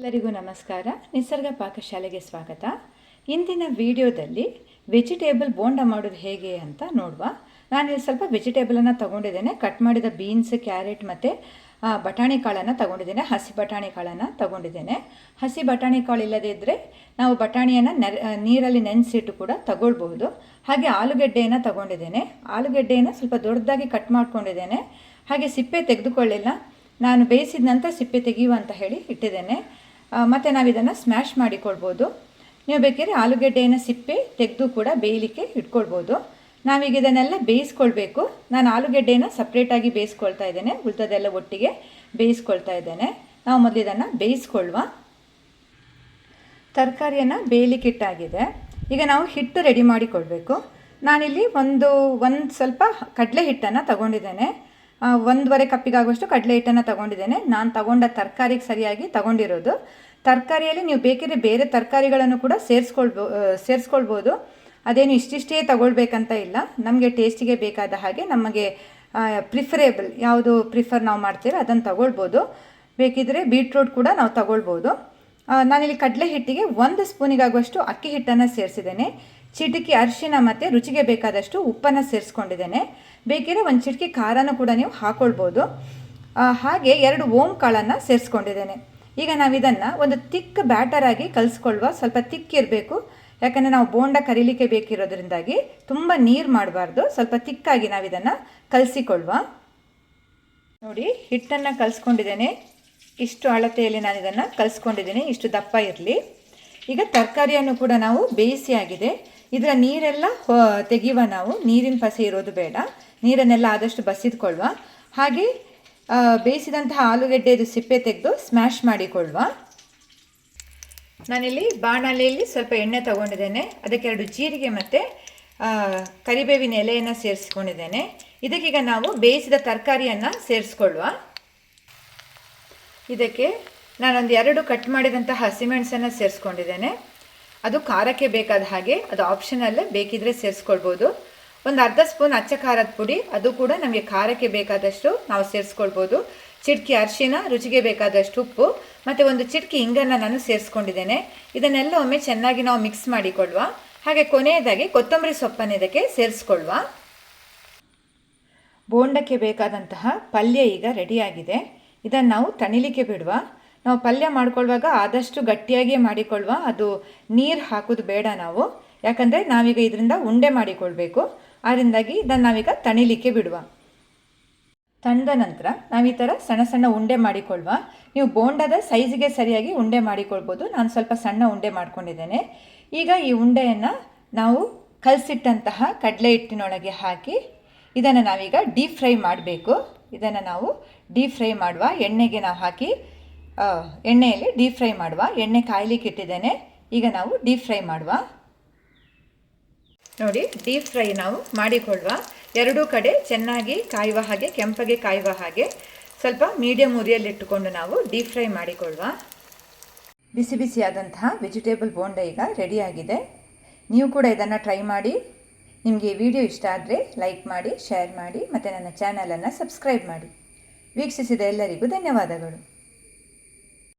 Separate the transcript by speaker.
Speaker 1: ಎಲ್ಲರಿಗೂ ನಮಸ್ಕಾರ. ನಿಸರ್ಗ ಪಾಕಶಾಲೆಗೆ ಸ್ವಾಗತ. ಇಂದಿನ ವಿಡಿಯೋದಲ್ಲಿ ವೆಜಿಟೇಬಲ್ ಬೋಂಡ ಮಾಡೋದು ಹೇಗೆ ಅಂತ ನೋಡುವ. ನಾನಿಲ್ಲಿ ಸ್ವಲ್ಪ ವೆಜಿಟೇಬಲನ್ನು ತಗೊಂಡಿದ್ದೇನೆ. ಕಟ್ ಮಾಡಿದ ಬೀನ್ಸ್, ಕ್ಯಾರೆಟ್ ಮತ್ತು ಬಟಾಣಿ ಕಾಳನ್ನು ತಗೊಂಡಿದ್ದೇನೆ. ಹಸಿ ಬಟಾಣಿ ಕಾಳನ್ನು ತಗೊಂಡಿದ್ದೇನೆ. ಹಸಿ ಬಟಾಣಿ ಕಾಳು ಇಲ್ಲದೇ ಇದ್ದರೆ ನಾವು ಬಟಾಣಿಯನ್ನು ನೀರಲ್ಲಿ ನೆನೆಸಿಟ್ಟು ಕೂಡ ತಗೊಳ್ಬಹುದು. ಹಾಗೆ ಆಲೂಗೆಡ್ಡೆಯನ್ನು ತಗೊಂಡಿದ್ದೇನೆ. ಆಲೂಗೆಡ್ಡೆಯನ್ನು ಸ್ವಲ್ಪ ದೊಡ್ಡದಾಗಿ ಕಟ್ ಮಾಡ್ಕೊಂಡಿದ್ದೇನೆ. ಹಾಗೆ ಸಿಪ್ಪೆ ತೆಗೆದುಕೊಳ್ಳಿಲ್ಲ, ನಾನು ಬೇಯಿಸಿದ ನಂತರ ಸಿಪ್ಪೆ ತೆಗೆಯುವ ಅಂತ ಹೇಳಿ ಇಟ್ಟಿದ್ದೇನೆ. ಮತ್ತು ನಾವು ಇದನ್ನು ಸ್ಮ್ಯಾಶ್ ಮಾಡಿಕೊಳ್ಬೋದು. ನೀವು ಬೇಕಿದ್ರೆ ಆಲೂಗೆಡ್ಡೆಯನ್ನು ಸಿಪ್ಪೆ ತೆಗೆದು ಕೂಡ ಬೇಯಲಿಕ್ಕೆ ಇಟ್ಕೊಳ್ಬೋದು. ನಾವೀಗ ಇದನ್ನೆಲ್ಲ ಬೇಯಿಸ್ಕೊಳ್ಬೇಕು. ನಾನು ಆಲೂಗೆಡ್ಡೆಯನ್ನು ಸಪ್ರೇಟಾಗಿ ಬೇಯಿಸ್ಕೊಳ್ತಾ ಇದ್ದೇನೆ, ಉಳಿದದೆಲ್ಲ ಒಟ್ಟಿಗೆ ಬೇಯಿಸ್ಕೊಳ್ತಾ ಇದ್ದೇನೆ. ನಾವು ಮೊದಲು ಇದನ್ನು ಬೇಯಿಸ್ಕೊಳ್ಳುವ. ತರಕಾರಿಯನ್ನು ಬೇಯಲಿಕ್ಕೆ ಇಟ್ಟಾಗಿದೆ. ಈಗ ನಾವು ಹಿಟ್ಟು ರೆಡಿ ಮಾಡಿಕೊಳ್ಬೇಕು. ನಾನಿಲ್ಲಿ ಒಂದು ಸ್ವಲ್ಪ ಕಡಲೆ ಹಿಟ್ಟನ್ನು ತಗೊಂಡಿದ್ದೇನೆ. 1.5 ಕಪ್ಪಿಗಾಗುವಷ್ಟು ಕಡಲೆ ಹಿಟ್ಟನ್ನು ತಗೊಂಡಿದ್ದೇನೆ. ನಾನು ತಗೊಂಡ ಸರಿಯಾಗಿ ತಗೊಂಡಿರೋದು. ತರಕಾರಿಯಲ್ಲಿ ನೀವು ಬೇಕಿದ್ರೆ ಬೇರೆ ತರಕಾರಿಗಳನ್ನು ಕೂಡ ಸೇರಿಸ್ಕೊಳ್ಬೋದು. ಅದೇನು ಇಷ್ಟಿಷ್ಟೇ ತಗೊಳ್ಬೇಕಂತ ಇಲ್ಲ. ನಮಗೆ ಟೇಸ್ಟಿಗೆ ಬೇಕಾದ ಹಾಗೆ ನಮಗೆ ಪ್ರಿಫರೇಬಲ್ ಯಾವುದು ನಾವು ಮಾಡ್ತೀರೋ ಅದನ್ನು ತಗೊಳ್ಬೋದು. ಬೇಕಿದ್ರೆ ಬೀಟ್ರೂಟ್ ಕೂಡ ನಾವು ತಗೊಳ್ಬೋದು. ನಾನಿಲ್ಲಿ ಕಡಲೆ ಹಿಟ್ಟಿಗೆ 1 ಸ್ಪೂನಿಗಾಗುವಷ್ಟು ಅಕ್ಕಿ ಹಿಟ್ಟನ್ನು ಸೇರಿಸಿದ್ದೇನೆ. ಚಿಟಿಕೆ ಅರಿಶಿನ ಮತ್ತು ರುಚಿಗೆ ಬೇಕಾದಷ್ಟು ಉಪ್ಪನ್ನು ಸೇರಿಸ್ಕೊಂಡಿದ್ದೇನೆ. ಬೇಕಿದ್ರೆ 1 ಚಿಟಿಕೆ ಖಾರನೂ ಕೂಡ ನೀವು ಹಾಕ್ಕೊಳ್ಬೋದು. ಹಾಗೆ 2 ಓಂ ಕಾಳನ್ನು ಸೇರಿಸ್ಕೊಂಡಿದ್ದೇನೆ. ಈಗ ನಾವು ಇದನ್ನು ಒಂದು ತಿಕ್ ಬ್ಯಾಟರಾಗಿ ಕಲಿಸ್ಕೊಳ್ಳುವ. ಸ್ವಲ್ಪ ತಿಕ್ ಇರಬೇಕು, ಯಾಕಂದರೆ ನಾವು ಬೋಂಡ ಕರಿಲಿಕ್ಕೆ ಬೇಕಿರೋದ್ರಿಂದಾಗಿ ತುಂಬ ನೀರು ಮಾಡಬಾರ್ದು. ಸ್ವಲ್ಪ ತಿಕ್ಕಾಗಿ ನಾವು ಇದನ್ನು ಕಲಸಿಕೊಳ್ಳುವ. ನೋಡಿ, ಹಿಟ್ಟನ್ನು ಕಲಿಸ್ಕೊಂಡಿದ್ದೇನೆ. ಇಷ್ಟು ಅಳತೆಯಲ್ಲಿ ನಾನು ಇದನ್ನು ಕಲಿಸ್ಕೊಂಡಿದ್ದೀನಿ, ಇಷ್ಟು ದಪ್ಪ ಇರಲಿ. ಈಗ ತರಕಾರಿಯನ್ನು ಕೂಡ ನಾವು ಬೇಯಿಸಿ ಆಗಿದೆ. ಇದರ ನೀರೆಲ್ಲ ತೆಗೆಯುವ. ನಾವು ನೀರಿನ ಪಸೆ ಇರೋದು ಬೇಡ, ನೀರನ್ನೆಲ್ಲ ಆದಷ್ಟು ಬಸಿದ್ಕೊಳ್ಳುವ. ಹಾಗೆ ಬೇಯಿಸಿದಂತಹ ಆಲೂಗೆಡ್ಡೆದು ಸಿಪ್ಪೆ ತೆಗೆದು ಸ್ಮ್ಯಾಶ್ ಮಾಡಿಕೊಳ್ಳುವ. ನಾನಿಲ್ಲಿ ಬಾಣಲೆಯಲ್ಲಿ ಸ್ವಲ್ಪ ಎಣ್ಣೆ ತಗೊಂಡಿದ್ದೇನೆ. ಅದಕ್ಕೆ 2 ಜೀರಿಗೆ ಮತ್ತು ಕರಿಬೇವಿನ ಎಲೆಯನ್ನು ಸೇರಿಸ್ಕೊಂಡಿದ್ದೇನೆ. ಇದಕ್ಕೀಗ ನಾವು ಬೇಯಿಸಿದ ತರಕಾರಿಯನ್ನು ಸೇರಿಸ್ಕೊಳ್ಳುವ. ಇದಕ್ಕೆ ನಾನೊಂದು 2 ಕಟ್ ಮಾಡಿದಂತಹ ಹಸಿಮೆಣಸನ್ನು ಸೇರಿಸ್ಕೊಂಡಿದ್ದೇನೆ. ಅದು ಖಾರಕ್ಕೆ ಬೇಕಾದ ಹಾಗೆ, ಅದು ಆಪ್ಷನಲ್ಲೇ, ಬೇಕಿದ್ರೆ ಸೇರಿಸ್ಕೊಳ್ಬೋದು. ಒಂದು ಅರ್ಧ ಸ್ಪೂನ್ ಅಚ್ಚ ಖಾರದ ಪುಡಿ, ಅದು ಕೂಡ ನಮಗೆ ಖಾರಕ್ಕೆ ಬೇಕಾದಷ್ಟು ನಾವು ಸೇರಿಸ್ಕೊಳ್ಬೋದು. ಚಿಟಿಕೆ ಅರಿಶಿನ, ರುಚಿಗೆ ಬೇಕಾದಷ್ಟು ಉಪ್ಪು ಮತ್ತು 1 ಚಿಟಿಕೆ ಇಂಗನ್ನು ನಾನು ಸೇರಿಸ್ಕೊಂಡಿದ್ದೇನೆ. ಇದನ್ನೆಲ್ಲ ಒಮ್ಮೆ ಚೆನ್ನಾಗಿ ನಾವು ಮಿಕ್ಸ್ ಮಾಡಿಕೊಳ್ಳುವ. ಹಾಗೆ ಕೊನೆಯದಾಗಿ ಕೊತ್ತಂಬರಿ ಸೊಪ್ಪನ್ನು ಇದಕ್ಕೆ ಸೇರಿಸ್ಕೊಳ್ಳುವ. ಬೋಂಡಕ್ಕೆ ಬೇಕಾದಂತಹ ಪಲ್ಯ ಈಗ ರೆಡಿಯಾಗಿದೆ. ಇದನ್ನು ನಾವು ತಣಿಲಿಕ್ಕೆ ಬಿಡುವ. ನಾವು ಪಲ್ಯ ಮಾಡ್ಕೊಳ್ಳುವಾಗ ಆದಷ್ಟು ಗಟ್ಟಿಯಾಗಿಯೇ ಮಾಡಿಕೊಳ್ಳುವ. ಅದು ನೀರು ಹಾಕೋದು ಬೇಡ ನಾವು, ಯಾಕಂದರೆ ನಾವೀಗ ಇದರಿಂದ ಉಂಡೆ ಮಾಡಿಕೊಳ್ಬೇಕು. ಅದರಿಂದಾಗಿ ಇದನ್ನು ನಾವೀಗ ತಣಿಲಿಕ್ಕೆ ಬಿಡುವ. ತಣ್ಣದ ನಂತರ ನಾವು ಈ ಥರ ಸಣ್ಣ ಸಣ್ಣ ಉಂಡೆ ಮಾಡಿಕೊಳ್ಳುವ. ನೀವು ಬೋಂಡದ ಸೈಜಿಗೆ ಸರಿಯಾಗಿ ಉಂಡೆ ಮಾಡಿಕೊಳ್ಬೋದು. ನಾನು ಸ್ವಲ್ಪ ಸಣ್ಣ ಉಂಡೆ ಮಾಡ್ಕೊಂಡಿದ್ದೇನೆ. ಈಗ ಈ ಉಂಡೆಯನ್ನು ನಾವು ಕಲಸಿಟ್ಟಂತಹ ಕಡಲೆ ಹಿಟ್ಟಿನೊಳಗೆ ಹಾಕಿ ಇದನ್ನು ನಾವೀಗ ಡೀಪ್ ಫ್ರೈ ಮಾಡಬೇಕು. ಇದನ್ನು ನಾವು ಡೀಪ್ ಫ್ರೈ ಮಾಡುವ. ಎಣ್ಣೆಗೆ ನಾವು ಹಾಕಿ ಎಣ್ಣೆಯಲ್ಲಿ ಡೀಪ್ ಫ್ರೈ ಮಾಡುವ. ಎಣ್ಣೆ ಕಾಯಲಿಕ್ಕೆ ಇಟ್ಟಿದ್ದೇನೆ. ಈಗ ನಾವು ಡೀಪ್ ಫ್ರೈ ಮಾಡುವ. ನೋಡಿ, ಡೀಪ್ ಫ್ರೈ ನಾವು ಮಾಡಿಕೊಳ್ಳುವ. 2 ಕಡೆ ಚೆನ್ನಾಗಿ ಕಾಯುವ ಹಾಗೆ, ಕೆಂಪಗೆ ಕಾಯುವ ಹಾಗೆ ಸ್ವಲ್ಪ ಮೀಡಿಯಮ್ ಉರಿಯಲ್ಲಿಟ್ಟುಕೊಂಡು ನಾವು ಡೀಪ್ ಫ್ರೈ ಮಾಡಿಕೊಳ್ಳುವ. ಬಿಸಿ ಬಿಸಿಯಾದಂತಹ ವೆಜಿಟೇಬಲ್ ಬೋಂಡ ಈಗ ರೆಡಿಯಾಗಿದೆ. ನೀವು ಕೂಡ ಇದನ್ನು ಟ್ರೈ ಮಾಡಿ. ನಿಮಗೆ ಈ ವಿಡಿಯೋ ಇಷ್ಟ ಆದರೆ ಲೈಕ್ ಮಾಡಿ, ಶೇರ್ ಮಾಡಿ ಮತ್ತು ನನ್ನ ಚಾನಲನ್ನು ಸಬ್ಸ್ಕ್ರೈಬ್ ಮಾಡಿ. ವೀಕ್ಷಿಸಿದ ಎಲ್ಲರಿಗೂ ಧನ್ಯವಾದಗಳು.